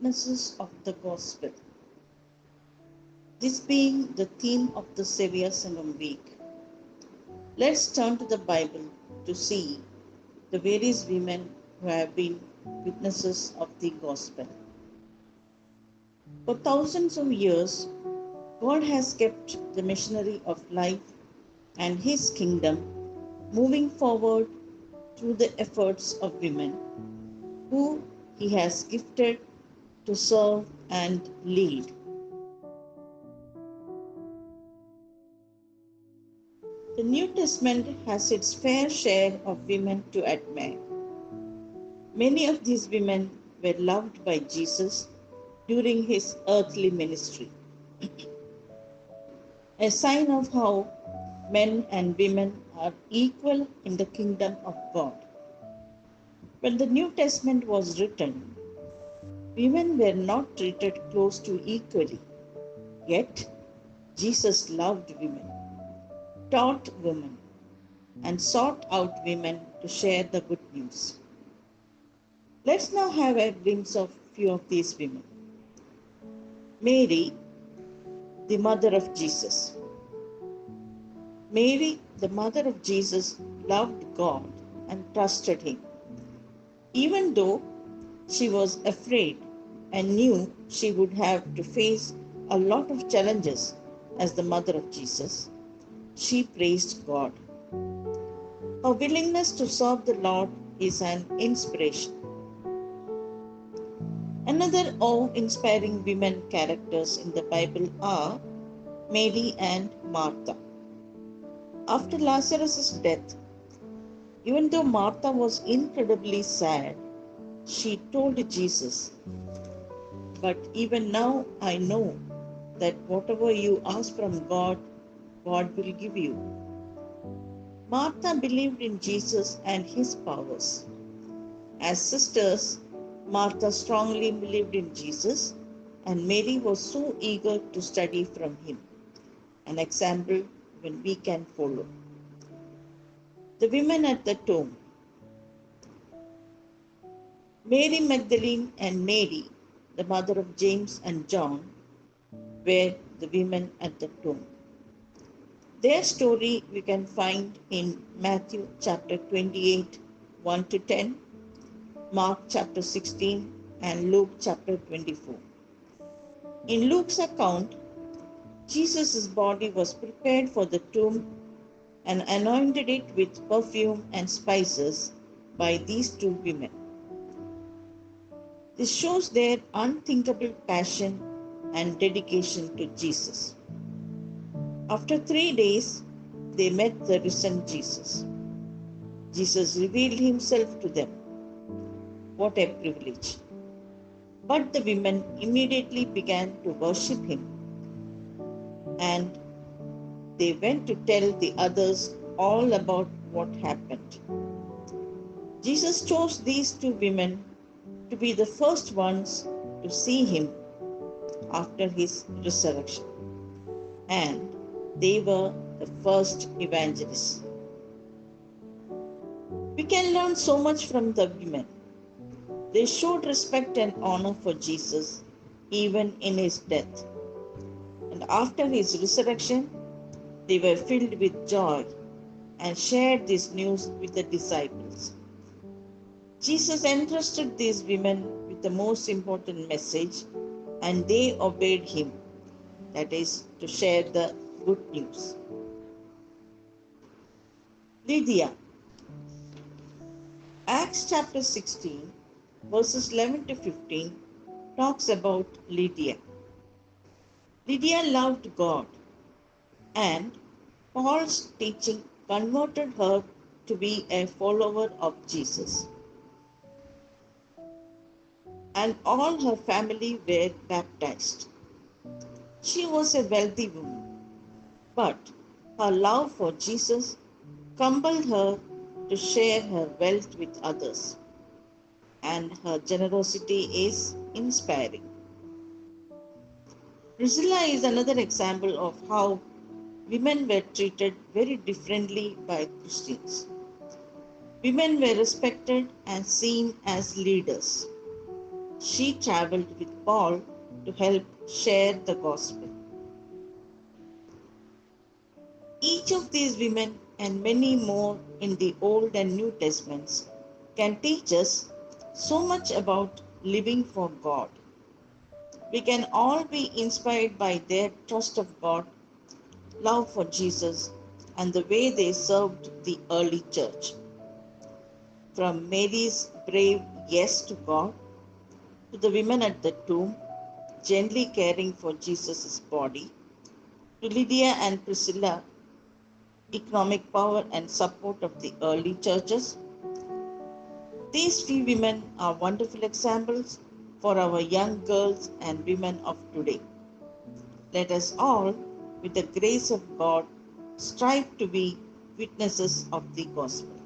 witnesses of the gospel. This being the theme of the Sevika Sangham week, let's turn to the Bible to see the various women who have been witnesses of the gospel. For thousands of years, God has kept the machinery of life and His kingdom moving forward through the efforts of women who He has gifted to serve and lead. The New Testament has its fair share of women to admire. Many of these women were loved by Jesus during His earthly ministry, a sign of how men and women are equal in the kingdom of God. When the New Testament was written, women were not treated close to equally. Yet, Jesus loved women, taught women, and sought out women to share the good news. Let's now have a glimpse of few of these women. Mary, the mother of Jesus. Mary, the mother of Jesus, loved God and trusted Him. Even though she was afraid and knew she would have to face a lot of challenges as the mother of Jesus, she praised God. Her willingness to serve the Lord is an inspiration. Another awe-inspiring women characters in the Bible are Mary and Martha. After Lazarus' death, even though Martha was incredibly sad, she told Jesus, "But even now I know that whatever you ask from God, God will give you." Martha believed in Jesus and His powers. As sisters, Martha strongly believed in Jesus, and Mary was so eager to study from Him, an example when we can follow. The women at the tomb. Mary Magdalene and Mary, the mother of James and John, were the women at the tomb. Their story we can find in Matthew chapter 28, 1 to 10, Mark chapter 16, and Luke chapter 24. In Luke's account, Jesus' body was prepared for the tomb and anointed it with perfume and spices by these two women. This shows their unthinkable passion and dedication to Jesus. After 3 days, they met the risen Jesus. Jesus revealed Himself to them. What a privilege! But the women immediately began to worship Him, and they went to tell the others all about what happened. Jesus chose these two women to be the first ones to see Him after His resurrection, and they were the first evangelists. We can learn so much from the women. They showed respect and honor for Jesus even in His death. And after His resurrection, they were filled with joy and shared this news with the disciples. Jesus entrusted these women with the most important message, and they obeyed Him, that is, to share the good news. Lydia. Acts chapter 16, verses 11 to 15 talks about Lydia. Lydia loved God, and Paul's teaching converted her to be a follower of Jesus. And all her family were baptized. She was a wealthy woman, but her love for Jesus compelled her to share her wealth with others, and her generosity is inspiring. Priscilla is another example of how women were treated very differently by Christians. Women were respected and seen as leaders. she traveled with Paul to help share the gospel. Each of these women and many more in the Old and New Testaments can teach us so much about living for God. We can all be inspired by their trust of God, love for Jesus, and the way they served the early church. From Mary's brave yes to God to the women at the tomb gently caring for Jesus' body, to Lydia and Priscilla, economic power and support of the early churches. These few women are wonderful examples for our young girls and women of today. Let us all, with the grace of God, strive to be witnesses of the gospel.